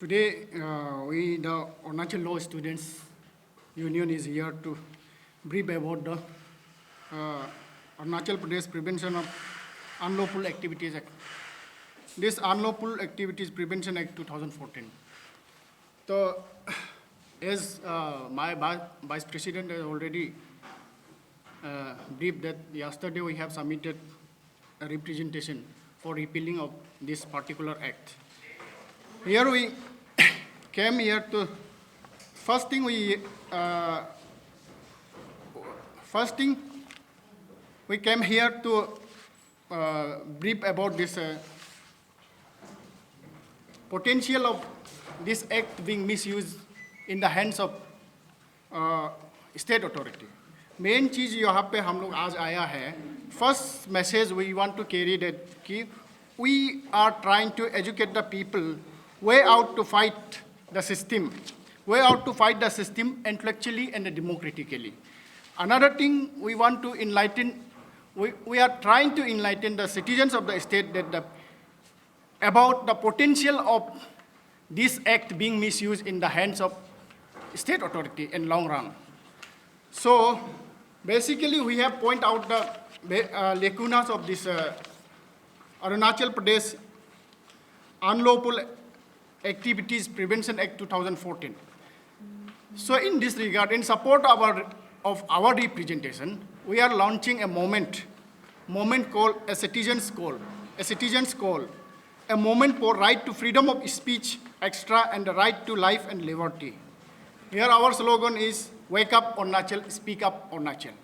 Today, the Arunachal Law Students Union is here to brief about the Arunachal Pradesh Prevention of Unlawful Activities Act. This Unlawful Activities Prevention Act 2014. So, as my Vice President has already briefed that yesterday we have submitted a representation for repealing of this particular act. Here we came here to, first thing we came here to brief about this potential of this act being misused in the hands of state authority. Main चीज़ यहाँ पे हम लोग आज आया है. First message we want to carry that कि we are trying to educate the people way out to fight the system, intellectually and democratically. Another thing we want to enlighten, we are trying to enlighten the citizens of the state that about the potential of this act being misused in the hands of state authority in long run. So basically we have pointed out the lacunas of this Arunachal Pradesh Unlawful Activities Prevention Act 2014. So in this regard, in support of our representation, we are launching a moment called a citizen's call, a moment for right to freedom of speech, extra, and the right to life and liberty. Here our slogan is, wake up Arunachal, speak up Arunachal.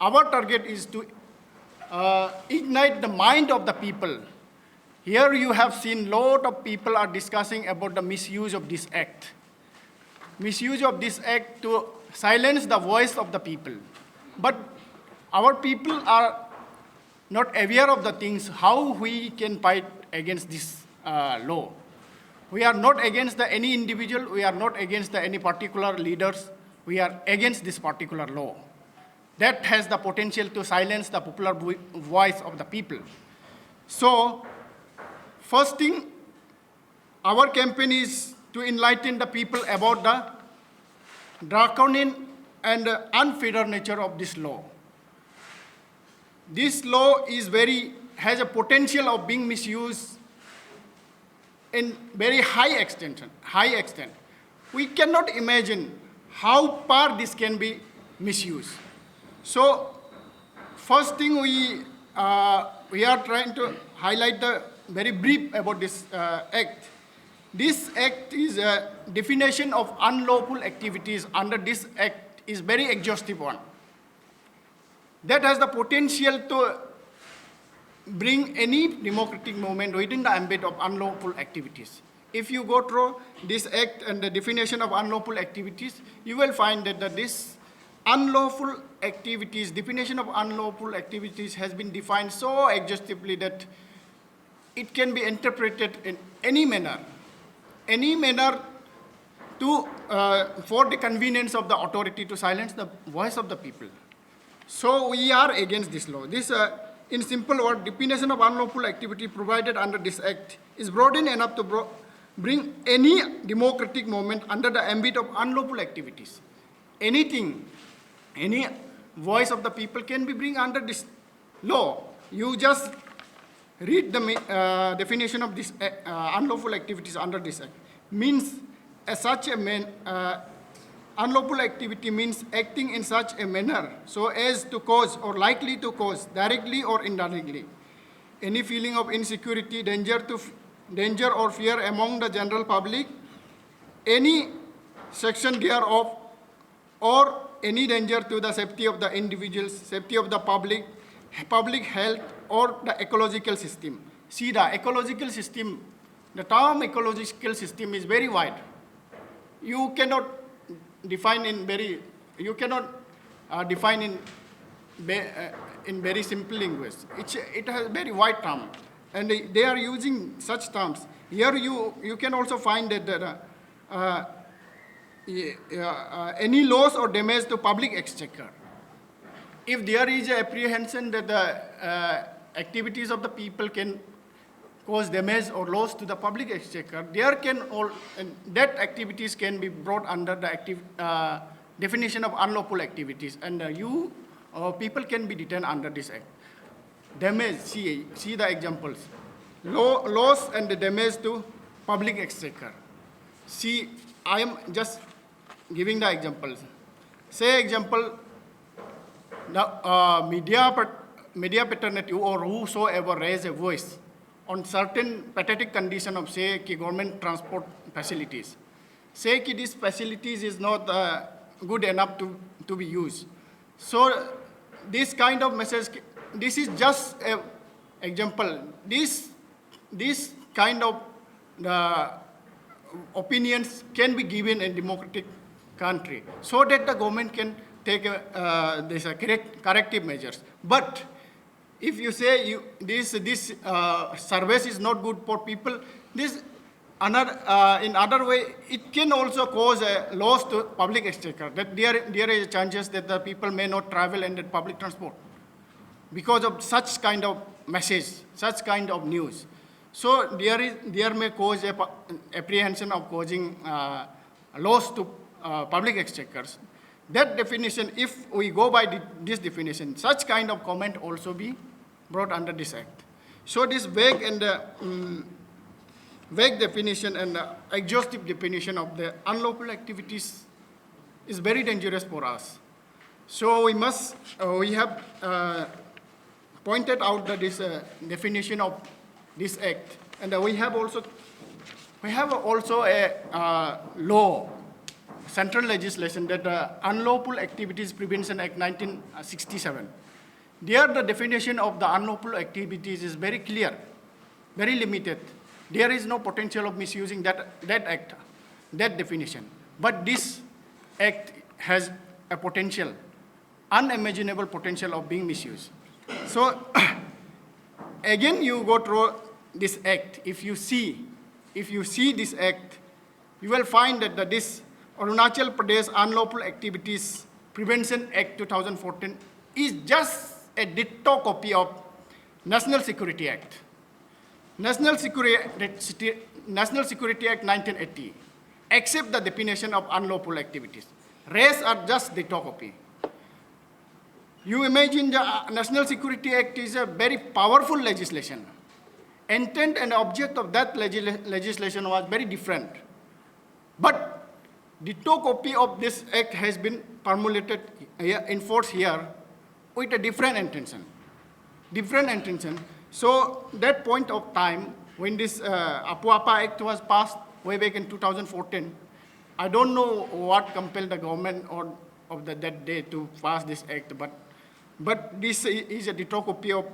Our target is to ignite the mind of the people. Here you have seen lot of people are discussing about the misuse of this act. Misuse of this act to silence the voice of the people. But our people are not aware of the things, how we can fight against this law. We are not against any individual, we are not against any particular leaders, we are against this particular law. That has the potential to silence the popular voice of the people. So, first thing, our campaign is to enlighten the people about the draconian and unfair nature of this law. This law has a potential of being misused in very high extent. We cannot imagine how far this can be misused. So, first thing we are trying to highlight the very brief about this act. This act is a definition of unlawful activities under this act is very exhaustive one. That has the potential to bring any democratic movement within the ambit of unlawful activities. If you go through this act and the definition of unlawful activities, you will find that this unlawful activities, definition of unlawful activities has been defined so exhaustively that it can be interpreted in any manner to, for the convenience of the authority to silence the voice of the people. So we are against this law. This, in simple word, definition of unlawful activity provided under this act is broad enough to bring any democratic movement under the ambit of unlawful activities. Anything, any voice of the people can be bring under this law. You just read the definition of this unlawful activities under this act. Means unlawful activity means acting in such a manner so as to cause or likely to cause, directly or indirectly, any feeling of insecurity, danger or fear among the general public, any section thereof, or any danger to the safety of the individuals, safety of the public health, or the ecological system. See, the ecological system, the term ecological system is very wide. You cannot define in very simple English. It has very wide term, and they are using such terms. Here you can also find that any loss or damage to public exchequer. If there is an apprehension that the activities of the people can cause damage or loss to the public exchequer, there can all, that activities can be brought under the definition of unlawful activities, and people can be detained under this act. Damage, see the examples. Loss and the damage to public exchequer. See, I am just giving the examples. Say example, the media paternity or whosoever raise a voice on certain pathetic condition of, say, government transport facilities. Say these facilities is not good enough to be used. So this kind of message, this is just an example. This kind of opinions can be given in democratic country so that the government can take corrective measures. But if you say this service is not good for people, this in other way, it can also cause a loss to public exchequer. That there is chances that the people may not travel in the public transport because of such kind of message, such kind of news. So there may cause a apprehension of causing loss to public exchequers. That definition, if we go by this definition, such kind of comment also be brought under this act. So this vague and vague definition and exhaustive definition of the unlawful activities is very dangerous for us. So we have pointed out that this definition of this act, and we have also a law, central legislation, that Unlawful Activities Prevention Act 1967. There the definition of the unlawful activities is very clear, very limited. There is no potential of misusing that act, that definition. But this act has a potential, unimaginable potential of being misused. So again, you go through this act. If you see this act, you will find that this Arunachal Pradesh Unlawful Activities Prevention Act 2014 is just a ditto copy of National Security Act. National Security Act 1980, except the definition of unlawful activities. Rest are just ditto copy. You imagine the National Security Act is a very powerful legislation. Intent and object of that legislation was very different. But ditto copy of this act has been formulated, enforced here with a different intention. So that point of time, when this APU-APA Act was passed way back in 2014, I don't know what compelled the government of that day to pass this act, but this is a ditto copy of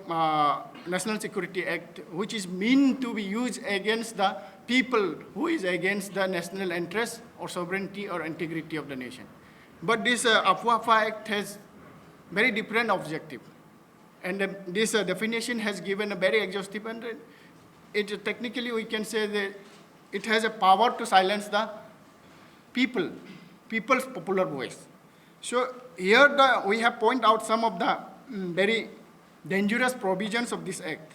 National Security Act, which is meant to be used against the people who is against the national interest or sovereignty or integrity of the nation. But this APU-APA Act has very different objective. And this definition has given a very exhaustive, and it technically we can say that it has a power to silence the people's popular voice. So here we have pointed out some of the very dangerous provisions of this act.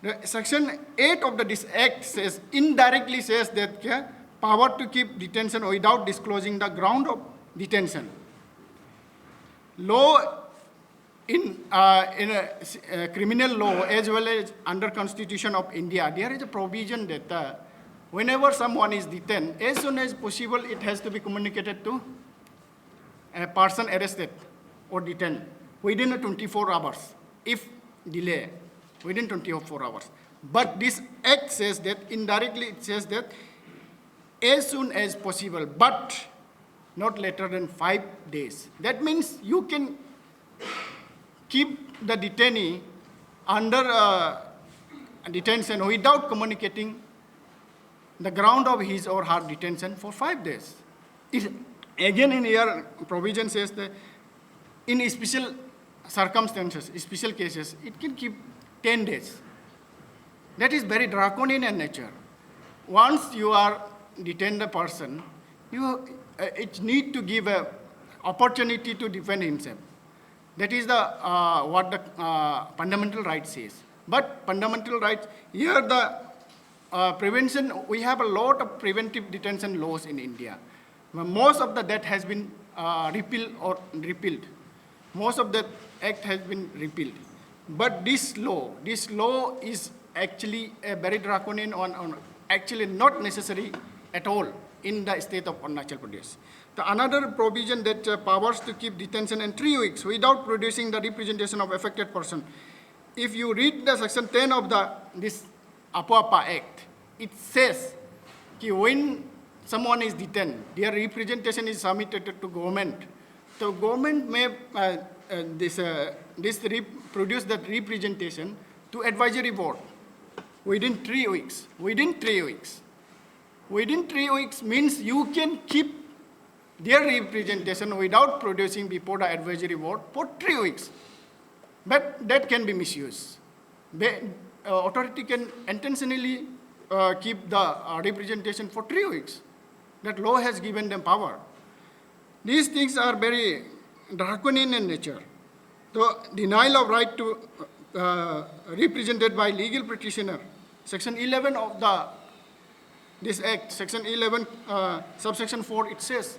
The Section 8 of this act indirectly says that power to keep detention without disclosing the ground of detention. Law in a criminal law as well as under Constitution of India, there is a provision that whenever someone is detained, as soon as possible, it has to be communicated to a person arrested or detained within 24 hours, if delay, within 24 hours. But this act says that, indirectly it says that as soon as possible, but not later than 5 days. That means you can keep the detainee under detention without communicating the ground of his or her detention for 5 days. Again, in here, provision says that in special circumstances, special cases, it can keep 10 days. That is very draconian in nature. Once you are detained a person, it need to give an opportunity to defend himself. That is what the fundamental right says. But fundamental rights, here the prevention, we have a lot of preventive detention laws in India. Most of that has been repealed. Most of that act has been repealed. But this law is actually a very draconian on actually not necessary at all in the state of Arunachal Pradesh. The another provision that powers to keep detention in 3 weeks without producing the representation of affected person. If you read the section 10 of this APU-APA Act, it says that when someone is detained, their representation is submitted to government. The government may produce that representation to advisory board within 3 weeks. Within 3 weeks. Within 3 weeks means you can keep their representation without producing before the advisory board for 3 weeks. But that can be misused. The authority can intentionally keep the representation for 3 weeks. That law has given them power. These things are very draconian in nature. The denial of right to represented by legal practitioner, Section 11 of this Act, Section 11, subsection 4, it says,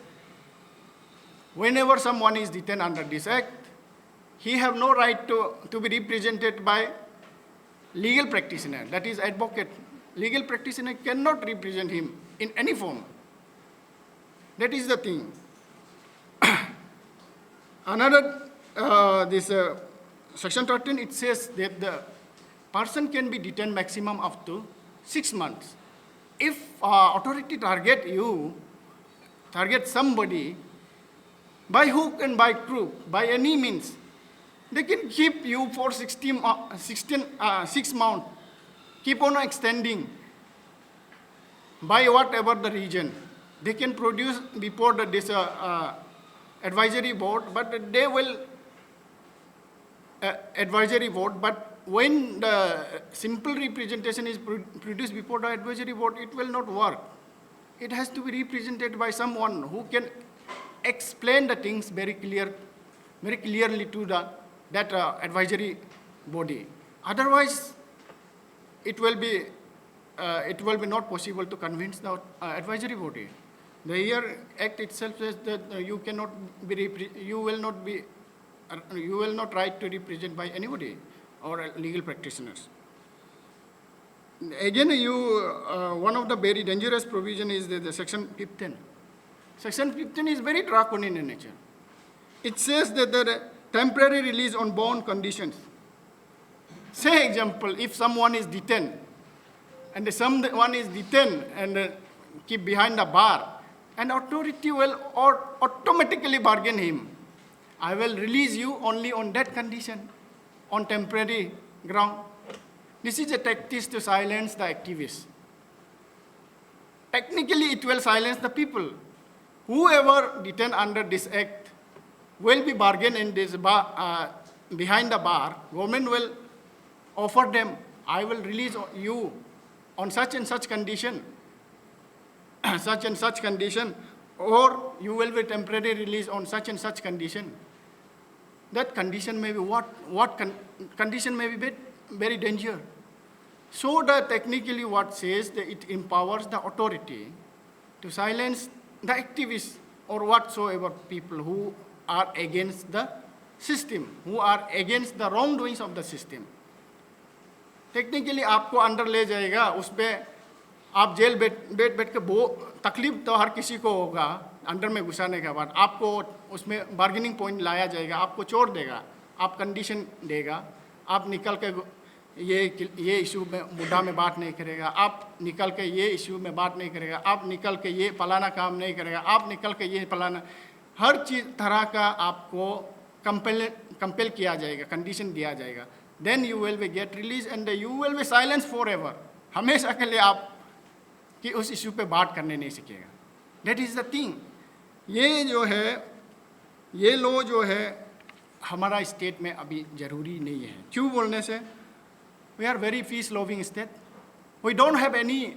whenever someone is detained under this Act, he have no right to be represented by legal practitioner, that is advocate. Legal practitioner cannot represent him in any form. That is the thing. Another, Section 13, it says that the person can be detained maximum up to 6 months. If authority target somebody, by hook and by crook, by any means, they can keep you for 6 months, keep on extending by whatever the reason. They can produce before this advisory board, but they will advisory board, but when the simple representation is produced before the advisory board, it will not work. It has to be represented by someone who can explain the things very clearly to that advisory body. Otherwise, it will be not possible to convince the advisory body. The here Act itself says that you will not right to represent by anybody or legal practitioners. Again, one of the very dangerous provision is the Section 15. Section 15 is very draconian in nature. It says that the temporary release on bond conditions. Say example, if someone is detained, and someone is detained and keep behind the bar, and authority will automatically bargain him. I will release you only on that condition, on temporary ground. This is a tactic to silence the activists. Technically, it will silence the people. Whoever detained under this Act will be bargained in this bar, behind the bar. Government will offer them, I will release you on such and such condition, such and such condition, or you will be temporarily released on such and such condition. That condition may be condition may be very dangerous. So that technically what says that it empowers the authority to silence the activists or whatsoever people who are against the system, who are against the wrongdoings of the system. Technically आपको अंदर ले जाएगा, उसपे आप jail बैठ के तकलीफ तो हर किसी को होगा अंदर में घुसाने के बाद. आपको उसमें बार्गेनिंग पॉइंट लाया जाएगा, आपको छोड़ देगा, आप कंडीशन देगा, आप निकल के ये इशू में मुद्दा में बात नहीं करेगा, आप निकल के ये इशू में बात नहीं करेगा, आप निकल के ये फलाना काम नहीं करेगा, आप निकल के ये फलाना, हर चीज़ तरह का आपको कंपेल किया जाएगा, कंडीशन दिया जाएगा. Then you will be get released and you will be silenced forever. हमेशा के लिए आप कि उस इशू पे बात करने नहीं सीखेगा. That is the thing. ये जो है, ये लो जो है हमारा स्टेट में अभी ज़रूरी नहीं है. क्यों बोलने से? We are very peace-loving state. We don't have any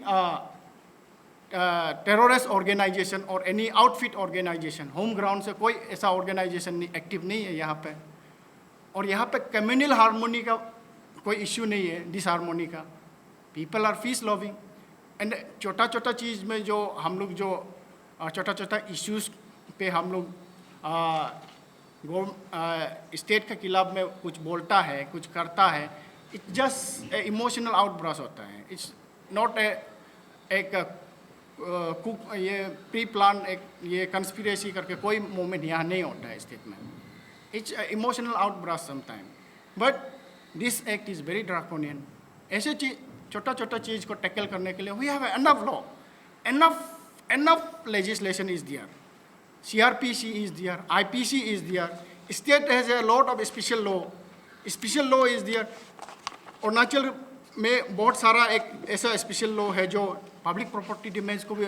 terrorist organization or any outfit organization. Home ground से कोई ऐसा organization एक्टिव नहीं है यहाँ पे. और यहाँ पे कम्युनल हार्मोनी का कोई इश्यू नहीं है डिसहार्मोनी का. People are peace loving. And छोटा छोटा चीज़ में जो हम लोग जो छोटा छोटा इश्यूज़ पे हम लोग स्टेट के खिलाफ में कुछ बोलता है, कुछ करता है, इट्स जस्ट इमोशनल आउटब्रस्ट होता है. इट्स नॉट एक ये प्री प्लान एक ये कंस्पिरेसी करके कोई मोमेंट यहाँ नहीं होता है स्टेट में. It's emotional outburst sometime. But this act is very draconian. ऐसे चीज छोटा छोटा चीज़ को टैकल करने के लिए we have enough law, enough legislation is there. CRPC is there, IPC is there. State has a lot of special law. Special law is there. Arunachal में बहुत सारा एक ऐसा स्पेशल लॉ है जो पब्लिक प्रॉपर्टी डैमेज को भी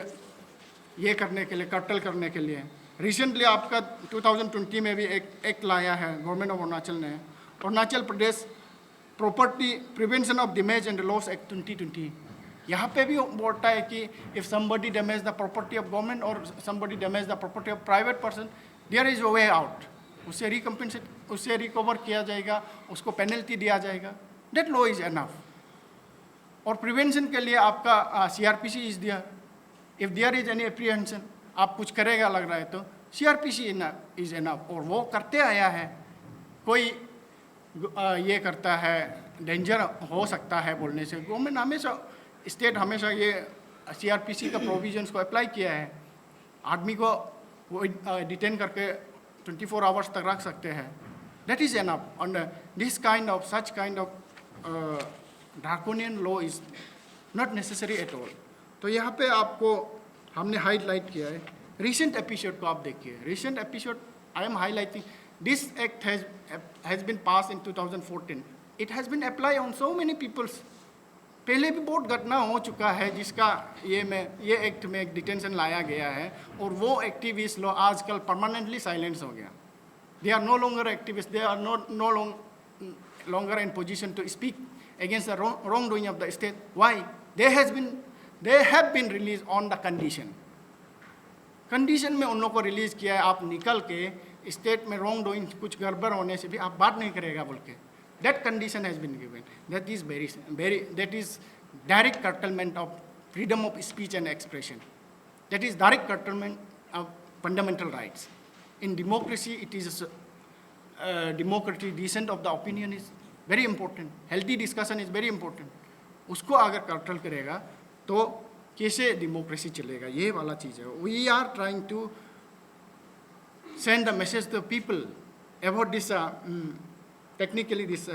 ये करने के लिए, कर्टल करने के लिए. रिसेंटली आपका 2020 में भी एक एक्ट लाया है गवर्नमेंट ऑफ अरुणाचल ने, Arunachal Pradesh property prevention of damage and loss act 2020. यहाँ पे भी बोलता है कि if somebody damage the property of government और somebody damage the property of private person, there is a way out. उससे रिकम्पेंसेट, उससे रिकवर किया जाएगा, उसको पेनल्टी दिया जाएगा. That law is enough. और प्रिवेंशन के लिए आपका CRPC is there. If there is any apprehension, आप कुछ करेगा लग रहा है तो CRPC इज एनफ. और वो करते आया है. कोई ये करता है, डेंजर हो सकता है बोलने से, गवर्नमेंट हमेशा, स्टेट हमेशा ये CRPC का प्रोविजंस को अप्लाई किया है. आदमी को वो डिटेन करके 24 आवर्स तक रख सकते हैं. That is enough. On this kind of such kind of draconian law is not necessary at all. तो यहाँ पे आपको हमने हाईलाइट किया है. रिसेंट एपिसोड को आप देखिए. Recent episode I am highlighting. This act has been pass in 2014. It has been apply on so many peoples. पहले भी बहुत घटना हो चुका है जिसका ये एक्ट में एक डिटेंशन लाया गया है, और वो एक्टिविस्ट लोग आजकल परमानेंटली साइलेंस हो गया. They are no longer activist. They are no longer in position to speak against the wrongdoing of the state. Why? They have been released on the condition. Condition में उन लोगों को release किया है, आप निकल के स्टेट में रॉन्ग डूइंग कुछ गड़बड़ होने से भी आप बात नहीं करेगा बोल के. That condition has been given. That is direct curtailment of freedom of speech and expression. That is direct curtailment of fundamental rights. In democracy it is democratic dissent of the opinion is very important. Healthy discussion is very important. उसको अगर curtail करेगा तो कैसे democracy चलेगा, ये वाला चीज़ है. We are trying to send the message to people about this technically this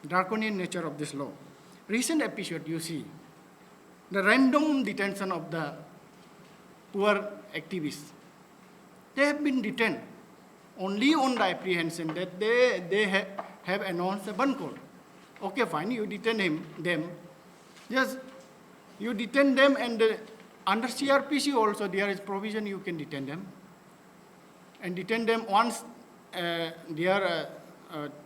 draconian nature of this law. Recent episode you see the random detention of the poor activists. They have been detained only on the apprehension that they have announced a ban code. Okay, fine, you detain them. Yes, you detain them, and under CRPC also there is provision you can detain them. And detain them once they are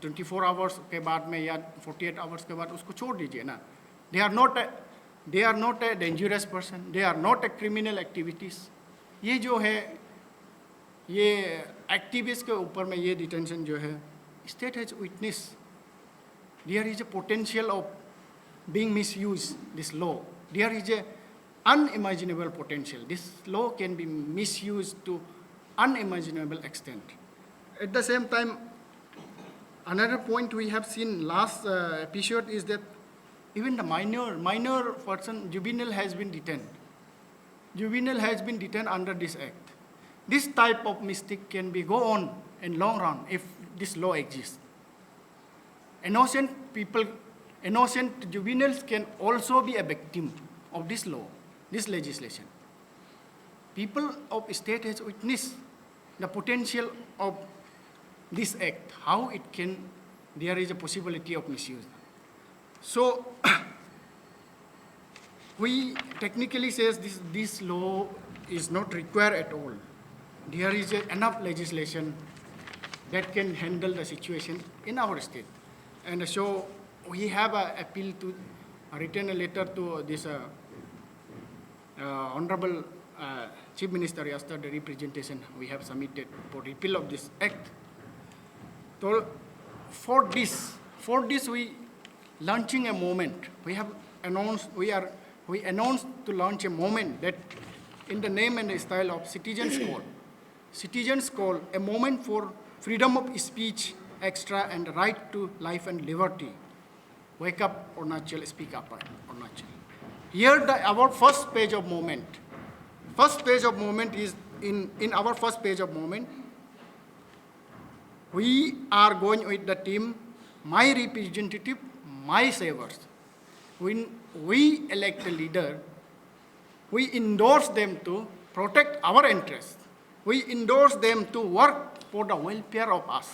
24 hours के बाद में या 48 hours के बाद उसको छोड़ दीजिए ना. They are not a dangerous person. They are not a criminal activities. ये जो है ये एक्टिविस्ट के ऊपर में ये डिटेंशन जो है, state has witness there is a potential of being misuse this law. There is a unimaginable potential. This law can be misused to unimaginable extent. At the same time, another point we have seen last episode is that even the minor person, juvenile has been detained. Juvenile has been detained under this act. This type of mistake can be go on in long run if this law exists. Innocent people, innocent juveniles can also be a victim of this law, this legislation. People of state has witnessed the potential of this act, how it can, there is a possibility of misuse. So, we technically says this law is not required at all. There is enough legislation that can handle the situation in our state. And so we have an appeal to written a letter to this Honorable Chief Minister. Yesterday representation we have submitted for repeal of this act. So for For this, we launching a movement. We have announced, we announced to launch a movement that in the name and the style of Citizens Call. Citizens Call, a movement for freedom of speech, extra and right to life and liberty. Wake up, Arunachal, speak up, Arunachal. Here, our first page of movement. First page of movement is, in our first page of movement, we are going with the team, my representative, my savers. When we elect a leader, we endorse them to protect our interests. We endorse them to work for the welfare of us.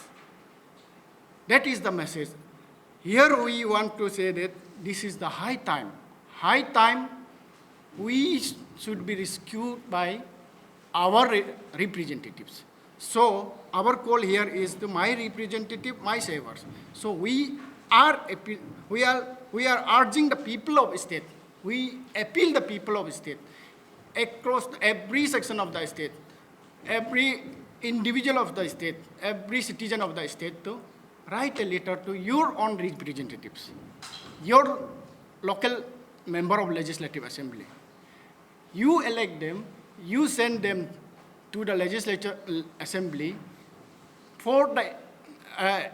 That is the message. Here we want to say that this is the high time. High time we should be rescued by our representatives. So our call here is to my representative, my savers. So we are urging the people of state. We appeal the people of state across every section of the state, every individual of the state, every citizen of the state to write a letter to your own representatives, your local member of Legislative Assembly. You elect them, you send them to the Legislature Assembly for the,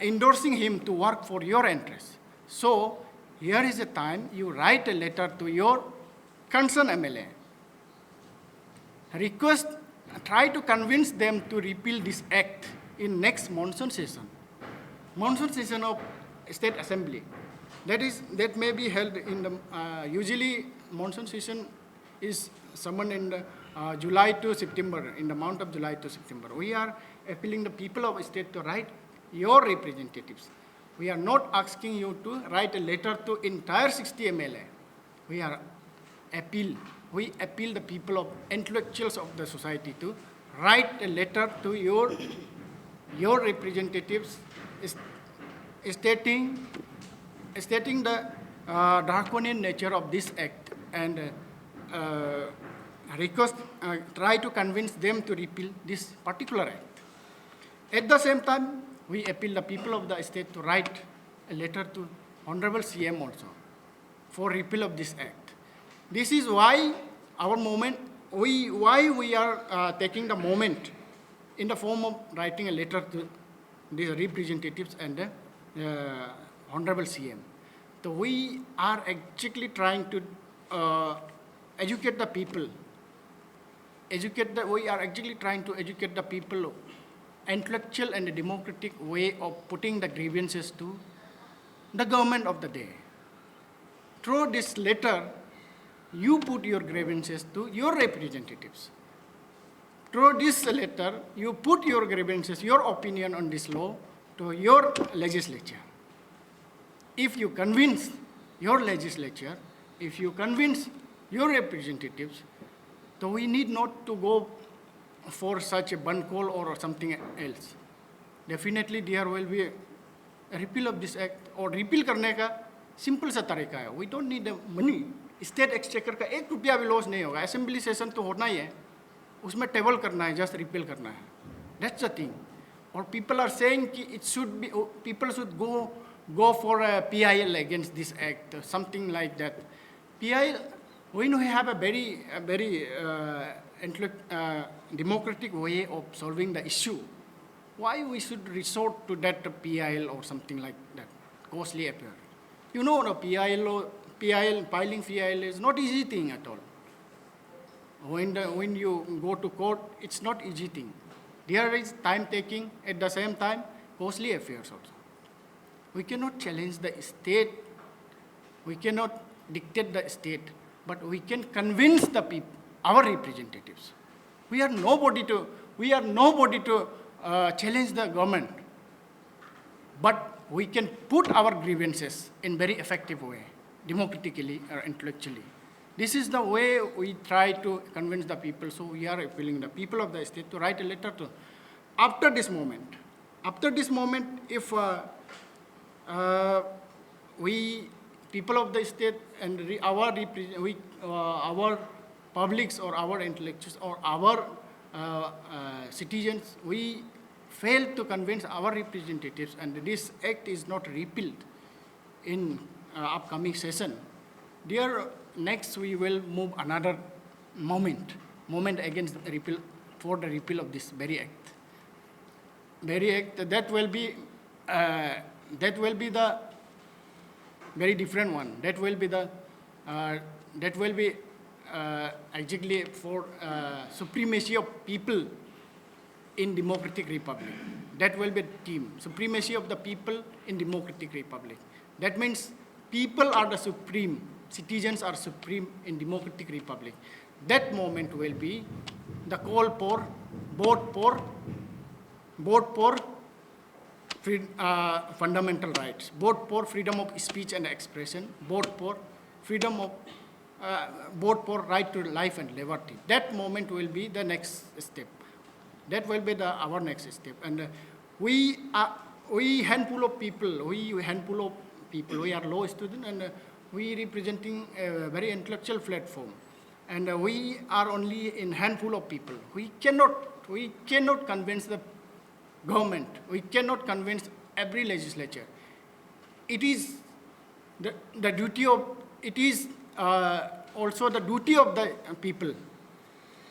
endorsing him to work for your interests. So here is a time you write a letter to your concerned MLA. Request, try to convince them to repeal this act in next monsoon session. Monsoon session of State Assembly. That may be held in the, usually monsoon session is summoned in the, July to September, in the month of July to September. We are appealing the people of state to write your representatives. We are not asking you to write a letter to entire 60 MLA. We appeal the people of intellectuals of the society to write a letter to your representatives stating the draconian nature of this act and request, try to convince them to repeal this particular act. At the same time, we appeal the people of the state to write a letter to Honorable CM also for repeal of this act. This is why our movement, why we are taking the moment in the form of writing a letter to the representatives and the Honorable CM. So we are actually trying to educate the people. We are actually trying to educate the people intellectual and democratic way of putting the grievances to the government of the day. Through this letter, you put your grievances to your representatives. Through this letter, you put your grievances, your opinion on this law to your legislature. If you convince your legislature, if you convince your representatives, so we need not to go for such a band call or something else. Definitely there will be a repeal of this act or repeal करने का simple सा तरीका है. We don't need the money. State exchequer का एक रुपया भी loss नहीं होगा. Assembly session तो होना ही है. उसमें टेबल करना है, just repeal करना है. That's the thing. Or people are saying कि it should be, people should go for a PIL against this act, something like that. PIL, when we have a very democratic way of solving the issue, why we should resort to that PIL or something like that, costly affair. You know, the piling PIL is not easy thing at all. When you go to court, it's not easy thing. There is time taking, at the same time, costly affairs also. We cannot challenge the state, we cannot dictate the state, but we can convince the people, our representatives. We are nobody to challenge the government, but we can put our grievances in very effective way, democratically or intellectually. This is the way we try to convince the people, so we are appealing the people of the state to write a letter to. After this moment, if we, people of the state and our publics or our intellectuals or our citizens, we fail to convince our representatives and this act is not repealed, in upcoming session. There, next we will move another moment against the repeal, for the repeal of this very act. Very act, that will be the very different one. That will be exactly for supremacy of people in democratic republic. That will be the theme, supremacy of the people in democratic republic. That means people are the supreme, citizens are supreme in democratic republic. That moment will be the call for vote for fundamental rights, vote for freedom of speech and expression, vote for freedom of, vote for right to life and liberty. That moment will be the next step. That will be our next step. And we handful of people, we are law students, and we representing a very intellectual platform. And we are only in handful of people. We cannot convince the government. We cannot convince every legislature. It is the duty of, it is also the duty of the people,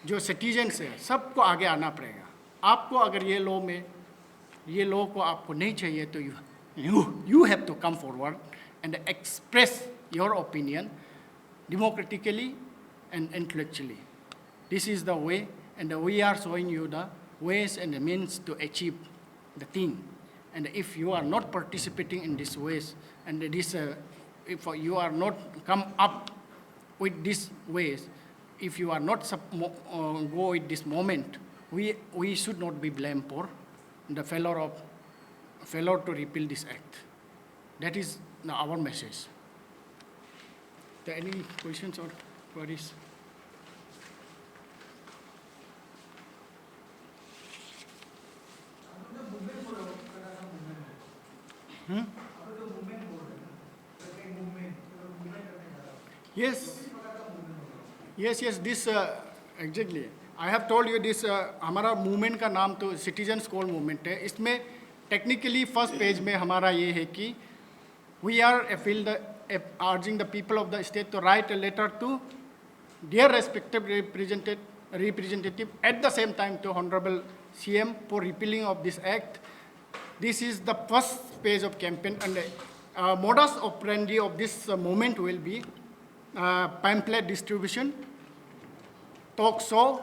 जो citizens है, सबको आगे आना पड़ेगा. आपको अगर ये law को आपको नहीं चाहिए तो you have to come forward and express your opinion democratically and intellectually. This is the way, and we are showing you the ways and the means to achieve the thing. And if you are not participating in these ways, and this, if you are not come up with these ways, if you are not go with this moment, we should not be blamed for the failure to repeal this act. That is our message. Are there any questions or queries? Yes, this exactly. I have told you this हमारा movement का नाम तो citizens call movement है. इसमें technically first page में हमारा ये है कि we are urging the people of the state to write a letter to their respective representative at the same time to Honorable CM for repealing of this act. This is the first phase of campaign, and modus operandi of this movement will be pamphlet distribution, talk show,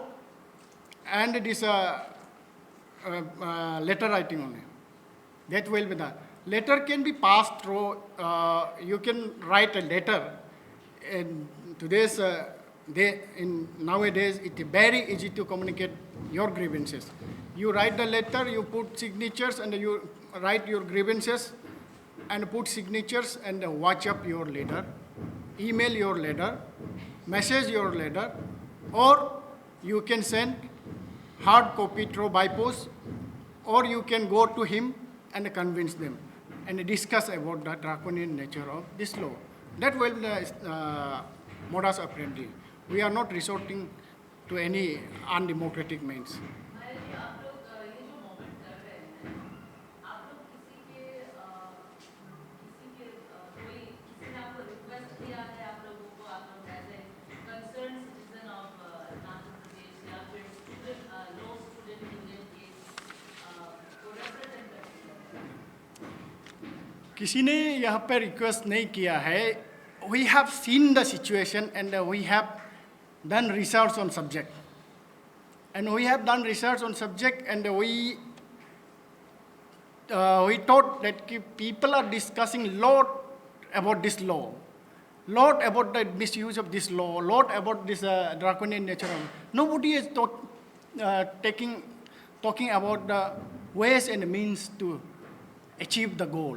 and this letter writing only. That will be the letter can be passed through. You can write a letter. In today's nowadays, it's very easy to communicate your grievances. You write the letter, you put signatures, and you write your grievances, and put signatures, and watch up your letter, email your letter, message your letter, or you can send hard copy through by post, or you can go to him and convince them and discuss about the draconian nature of this law. That will be the modus operandi. We are not resorting to any undemocratic means. किसी ने यहाँ पे request नहीं किया है. We have seen the situation, and we have done research on subject. And we have done research on subject, and we thought that people are discussing lot about this law, lot about the misuse of this law, lot about this draconian nature of. Nobody is talking about the ways and means to achieve the goal.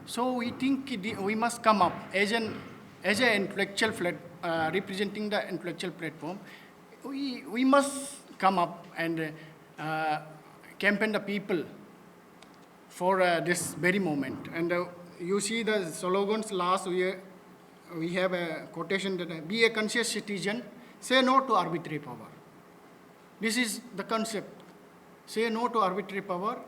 So we think we must come up as an intellectual representing the intellectual platform. We must come up and campaign the people for this very moment. And you see the slogans last year. We have a quotation that be a conscious citizen, say no to arbitrary power. This is the concept. Say no to arbitrary power.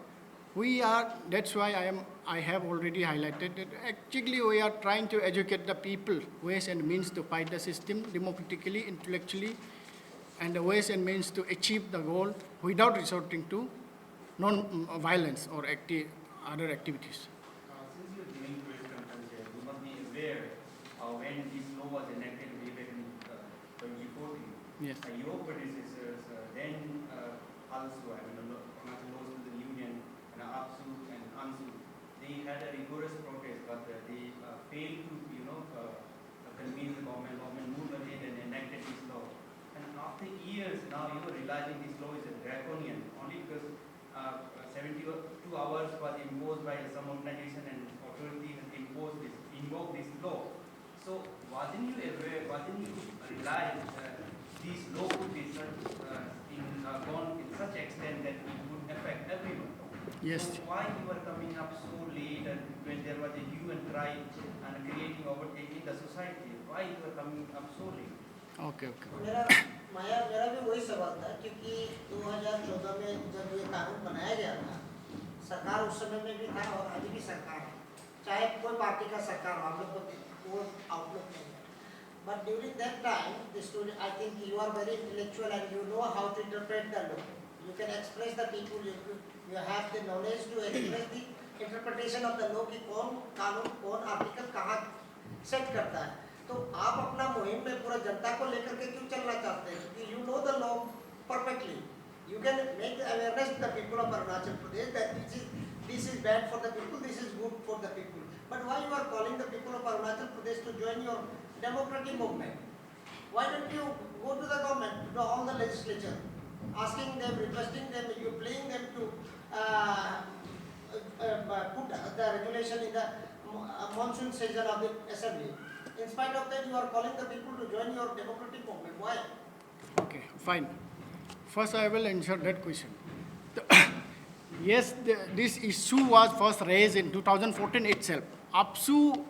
That's why I am I have already highlighted that actually we are trying to educate the people ways and means to fight the system democratically, intellectually, and the ways and means to achieve the goal without resorting to non-violence or other activities. Since you're dealing with content, you must be aware when this law was enacted way back in 2014. Yes. Your predecessors, then ALSU, Arunachal Law Students Union, and APU and ALSU, they had a rigorous protest, but they failed to, convince the government moved ahead and enacted this law. And after years, now you are realizing this law is a draconian, only because 72 hours was imposed by some organization and authority has invoked this law. So wasn't you aware, wasn't you realize this law could be gone in such extent that it would affect everyone? Yes. So why you were coming up so late and when there was a hue and cry and creating overtaking the society? Why you were coming up so late? Okay. मेरा भी वही सवाल था क्योंकि 2014 में जब ये कानून बनाया गया था, सरकार उस समय में भी था और अभी भी सरकार है, चाहे कोई पार्टी का सरकार हो, आप लोग को वो आउटलुक नहीं है. But during that time, the student, I think you are very intellectual and you know how to interpret the law. You can express the people, you have the knowledge to express the interpretation of the law कि कौन कानून कौन article कहाँ set करता है. तो आप अपना मुहिम में पूरा जनता को लेकर के क्यों चलना चाहते हैं? क्योंकि you know the law perfectly. You can make the awareness to the people of Arunachal Pradesh that this is bad for the people, this is good for the people. But why you are calling the people of Arunachal Pradesh to join your democratic movement? Why don't you go to the government, to all the legislature, asking them, requesting them, you playing them to put the regulation in the monsoon season of the assembly? In spite of that, you are calling the people to join your democratic movement. Why? Okay, fine. First, I will answer that question. Yes, this issue was first raised in 2014 itself. APSU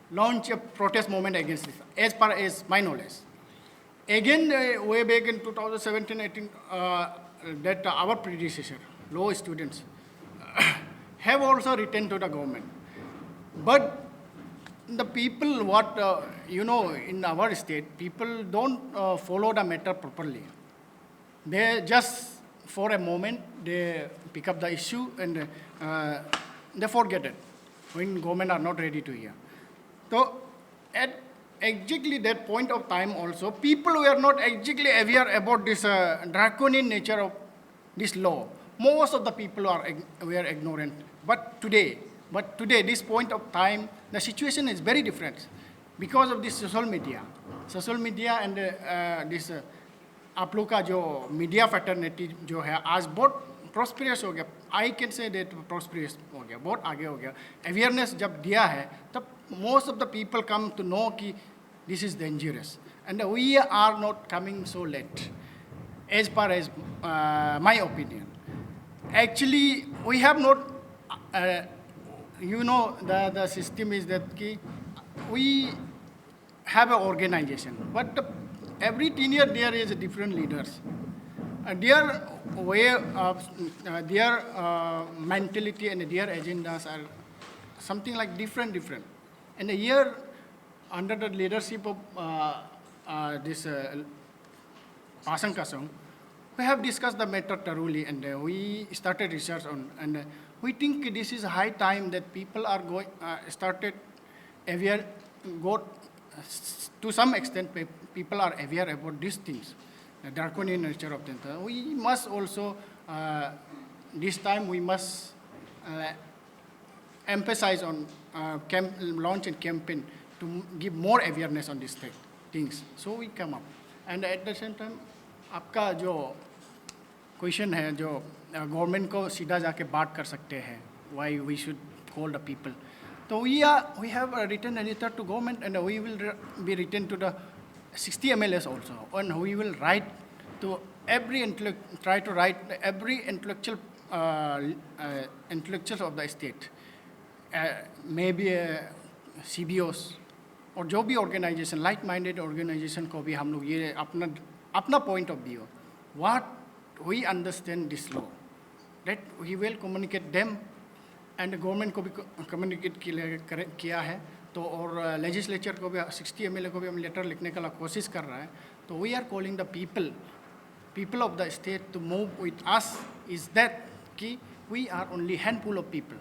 launched a protest movement against this, as far as my knowledge. Again, way back in 2017-18, that our predecessor, law students, have also written to the government. But the people, in our state, people don't follow the matter properly. They just, for a moment, they pick up the issue and they forget it when government are not ready to hear. So, at exactly that point of time also, people were not exactly aware about this draconian nature of this law. Most of the people were ignorant. But today, this point of time, the situation is very different because of this social media. Social media and this आप लोग का जो media fraternity जो है आज बहुत prosperous हो गया. I can say that prosperous हो गया, बहुत आगे हो गया. अवेयरनेस जब दिया है तब most of the people come to know कि this is dangerous and we are not coming so late as far as my opinion. Actually we have not the system is that we have an organization, but every 10 years there is different leaders. Their way of, their mentality and their agendas are something like different. And here, under the leadership of this Pasang Kasong, we have discussed the matter thoroughly and we started research on, and we think this is high time that people are started aware, to some extent people are aware about these things, the draconian nature of them. We must also, this time we must emphasize on launch a campaign to give more awareness on these things. So we come up. And at the same time, आपका जो question है जो government को सीधा जाके बात कर सकते हैं, why we should call the people. So we have written a letter to government and we will be written to the 60 MLAs also, and we will write to try to write every intellectuals of the state, maybe CBOs और जो भी organization, like-minded organization को भी हम लोग ये अपना point of view, what we understand this law, that we will communicate them and government को भी कम्युनिकेट किया है, तो और लेजिस्लेचर को भी 60 MLA को भी हम लेटर लिखने का कोशिश कर रहा है. तो we are calling the people of the state to move with us. Is that कि we are only handful of people.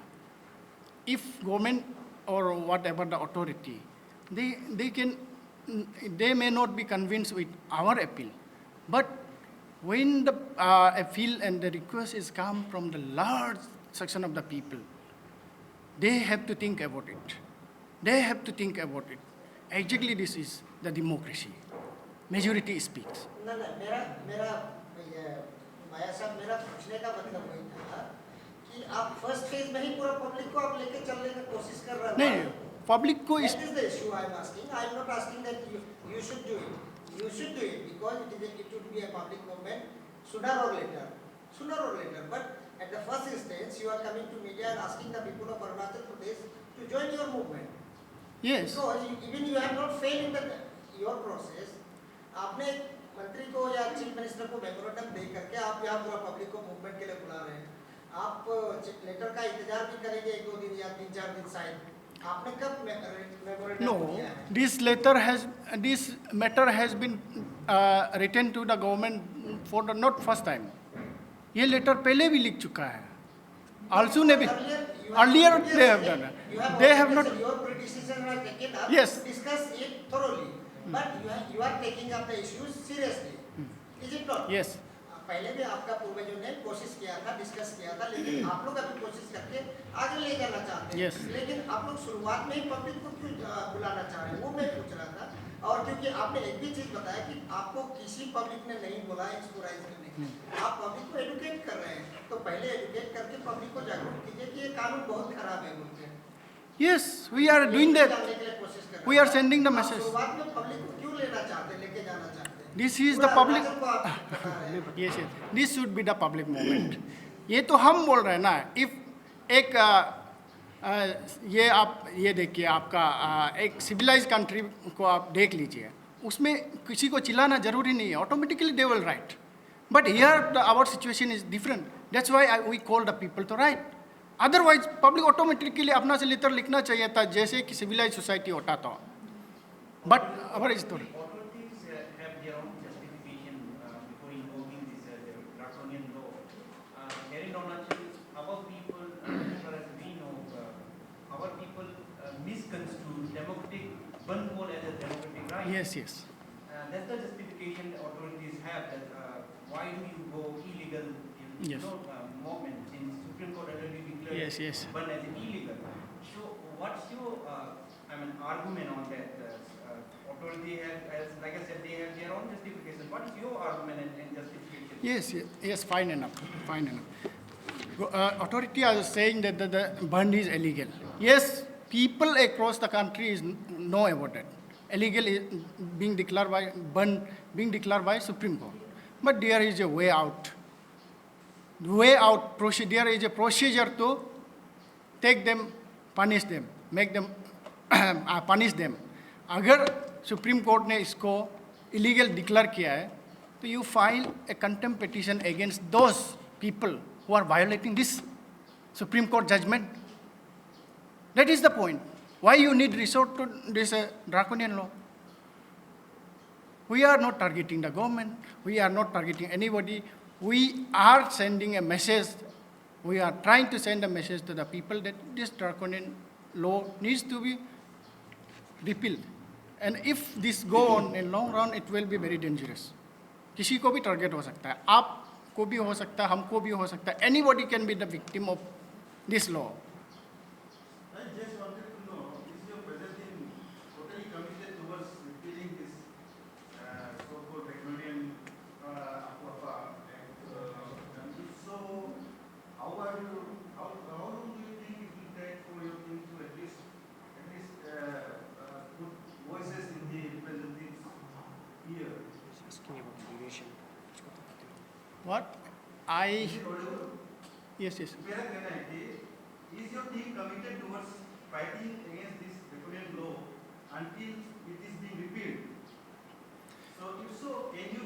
If government or whatever the authority, they may not be convinced with our appeal, but when the appeal and the request is come from the large section of the people, they have to think about it. They have to think about it. Exactly, this is the democracy. Majority speaks. ना ना मेरा ये माया साहब, मेरा पूछने का मतलब वही था कि आप फर्स्ट फेज में ही पूरा पब्लिक को आप लेके चलने की कोशिश कर रहे हैं. नहीं, पब्लिक को इस That is the issue I am asking. I am not asking that you should do it. You should do it because it would be a public movement sooner or later. But at the first instance, you are coming to media and asking the people of Arunachal Pradesh to join your movement. yes, Because even you have not failed in your process. आपने मंत्री को या chief minister को memorandum दे करके आप यहाँ पूरा public को मूवमेंट के लिए बुला रहे हैं. आप लेटर का इंतजार भी करेंगे 1-2 दिन या 3-4 दिन शायद. आपने कब मेमोरेंडम no, दिया है? this matter has been written to the government for the not first time. ये लेटर पहले भी लिख चुका है. ALSU ने भी earlier they have done it. They have not. Your predecessor has taken up. Yes. Discuss it thoroughly. But you are taking up the issues seriously. Is it not? Yes. पहले भी आपका पूर्वजों ने कोशिश किया था, डिस्कस किया था, लेकिन आप लोग अभी कोशिश करके आगे ले जाना चाहते हैं. Yes. लेकिन आप लोग शुरुआत में ही पब्लिक को क्यों बुलाना चाह रहे हैं, वो मैं पूछ रहा था. और क्योंकि आपने एक भी चीज बताया कि आपको किसी पब्लिक ने नहीं बोला एक्सप्लोराइज करने के लिए, आप पब्लिक को एडुकेट कर रहे हैं, तो पहले एडुकेट करके पब्लिक को जागरूक कीजिए कि ये कानून बहुत खराब है बोलते हैं. Yes, we are doing that. जानने के लिए कोशिश कर रहे हैं. We are sending the आप message. शुरुआत में पब्लिक को क्यों लेना चाहते हैं, लेके जाना चाहते हैं? This is the public. Arunachal को आप बता रहे हैं. Yes, yes. This should be the public movement. ये तो हम बोल रहे हैं ना. If एक ये आप ये देखिए, आपका एक सिविलाइज कंट्री को आप देख लीजिए, उसमें किसी को चिल्लाना जरूरी नहीं है. Automatically they will write. But here our situation is different. That's why we call the people to write. Otherwise public automatically अपना से लेटर लिखना चाहिए था, जैसे कि सिविलाइज सोसाइटी होता था. बट अवर इज तो Authorities have their own justification before invoking this draconian law. Here in Arunachal, our people, as far as we know, our people misconstrue democratic burn poll as a democratic right. yes, yes. That's the justification the authorities have. That why do you go illegal? Yes. Movement in Supreme Court already declared Yes, yes. burn as illegal. So what's your argument on that? Authority has, like I said, they have their own justification. What is your argument and justification? Yes, yes, yes, fine enough, fine enough. Authority are saying that the burn is illegal. Yes, people across the country know about that. Illegal is being declared by burn, being declared by Supreme Court. But there is a way out. Way out procedure is a procedure to take them, punish them, make them punish them. अगर Supreme Court ने इसको illegal declare किया है, तो you file a contempt petition against those people who are violating this Supreme Court judgment. That is the point. Why you need resort to this draconian law. We are not targeting the government. We are not targeting anybody. We are sending a message. We are trying to send a message to the people that this draconian law needs to be repealed. And if this go on in long run, it will be very dangerous. किसी को भी target हो सकता है, आपको भी हो सकता है, हमको भी हो सकता है. Anybody can be the victim of this law. I just wanted to know, is your present team totally committed towards repealing this so-called draconian APU-APA Act? And if so, how long do you think it will take for your team to at least put voices in the representatives here? What? Is it audible? Yes, yes. Is your team committed towards fighting against this draconian law until it is being repealed? So, if so, can you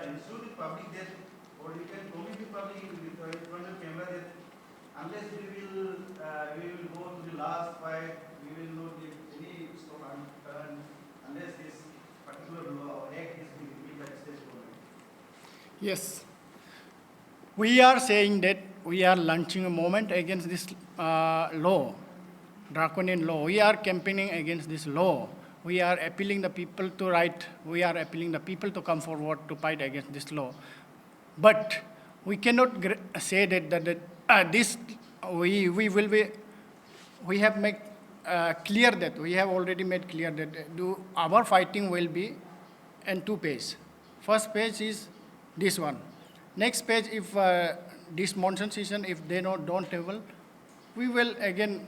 ensure the public that, or you can promise the public in front of camera that unless we will go to the last fight, we will not give any stone unturned unless this particular law or act is being repealed by the state government. Yes. We are saying that we are launching a movement against this law, draconian law. We are campaigning against this law. We are appealing the people to write. We are appealing the people to come forward to fight against this law. But we cannot say that this we will be. We have made clear that we have already made clear that our fighting will be in two pages. First page is this one. Next page, if this monsoon season, if they don't able, we will again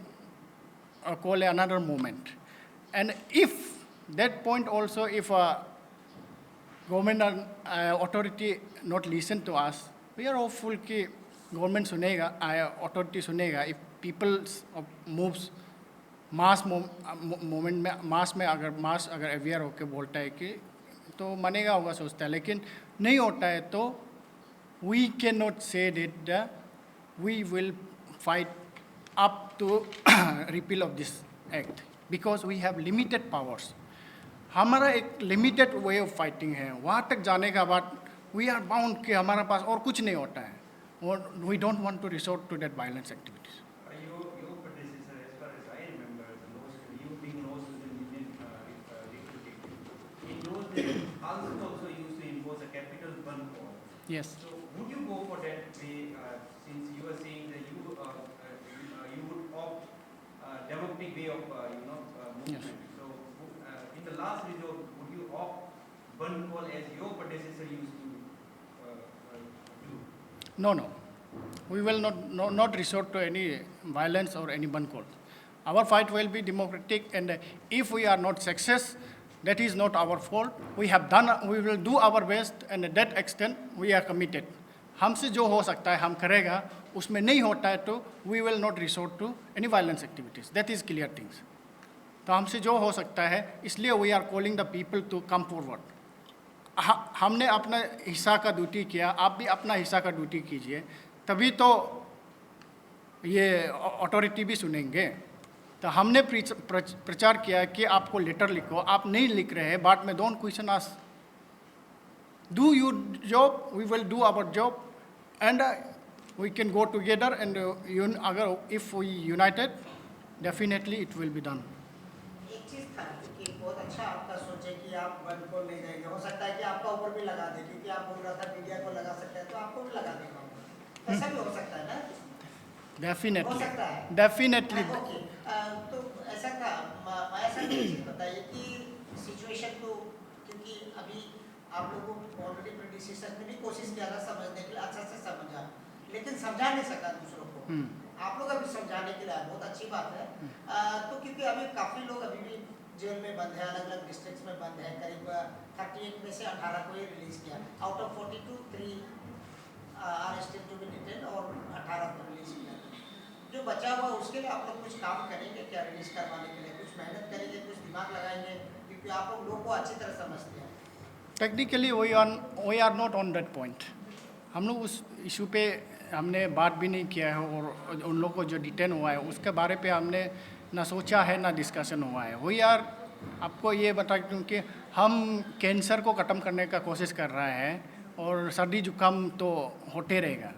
call another movement. And if that point also, if government authority not listen to us, we are hopeful कि government सुनेगा, authority सुनेगा. If people moves mass movement में mass अगर aware होके बोलता है कि तो मानेगा होगा सोचता है, लेकिन नहीं होता है तो we cannot say that we will fight up to repeal of this act because we have limited powers. हमारा एक limited way of fighting है. वहाँ तक जाने का बाद we are bound कि हमारा पास और कुछ नहीं होता है. और we don't want to resort to that violence activities. Your predecessor, as far as I remember, you being law student union recruiting, in those days, ALSU also used to impose a capital burn call. Yes. So would you go for that way, since you are saying that you would opt democratic way of movement? Yes. So in the last resort, would you opt burn call as your predecessor used to do? No. We will not resort to any violence or any burn call. Our fight will be democratic, and if we are not success, that is not our fault. We will do our best, and at that extent we are committed. हमसे जो हो सकता है हम करेगा, उसमें नहीं होता है तो we will not resort to any violence activities. That is clear things. तो हमसे जो हो सकता है, इसलिए we are calling the people to come forward. हमने अपना हिस्सा का ड्यूटी किया, आप भी अपना हिस्सा का ड्यूटी कीजिए, तभी तो ये अथॉरिटी भी सुनेंगे. तो हमने प्रचार किया कि आपको लेटर लिखो, आप नहीं लिख रहे हैं, बाद में don't question us. Do your job, we will do our job, and we can go together, and if we united, definitely it will be done. एक चीज था कि बहुत अच्छा आपका सोचे कि आप बंद को ले जाएंगे, हो सकता है कि आपका ऊपर भी लगा दे, क्योंकि आप बोल रहा था मीडिया को लगा सकते हैं तो आपको भी लगा देगा. ऐसा भी हो सकता है ना? Definitely. हो सकता है. Definitely. ओके. तो ऐसा था, ऐसा एक चीज बताइए कि सिचुएशन तो, क्योंकि अभी आप लोगों को ऑलरेडी प्रेडिसेसर ने भी कोशिश किया था समझने के लिए, अच्छा से समझा, लेकिन समझा नहीं सका दूसरों को. आप लोग अभी समझाने के लिए आए, बहुत अच्छी बात है. तो क्योंकि अभी काफ़ी लोग अभी भी जेल में बंद है, अलग अलग डिस्ट्रिक्ट्स में बंद है. करीब 38 में से 18 को ही रिलीज किया. Out of 42, 3 are still to be detain और 18 को रिलीज किया. जो बचा हुआ उसके लिए आप लोग कुछ काम करेंगे क्या रिलीज करवाने के लिए? कुछ मेहनत करेंगे, कुछ दिमाग लगाएंगे, क्योंकि आप लोग को अच्छी तरह समझते हैं. Technically we are not on that point. हम लोग उस इशू पे हमने बात भी नहीं किया है, और उन लोगों को जो डिटेन हुआ है उसके बारे पे हमने ना सोचा है ना डिस्कशन हुआ है. वी आर आपको ये बता क्योंकि हम कैंसर को ख़त्म करने का कोशिश कर रहे हैं, और सर्दी जुकाम तो होते रहेगा.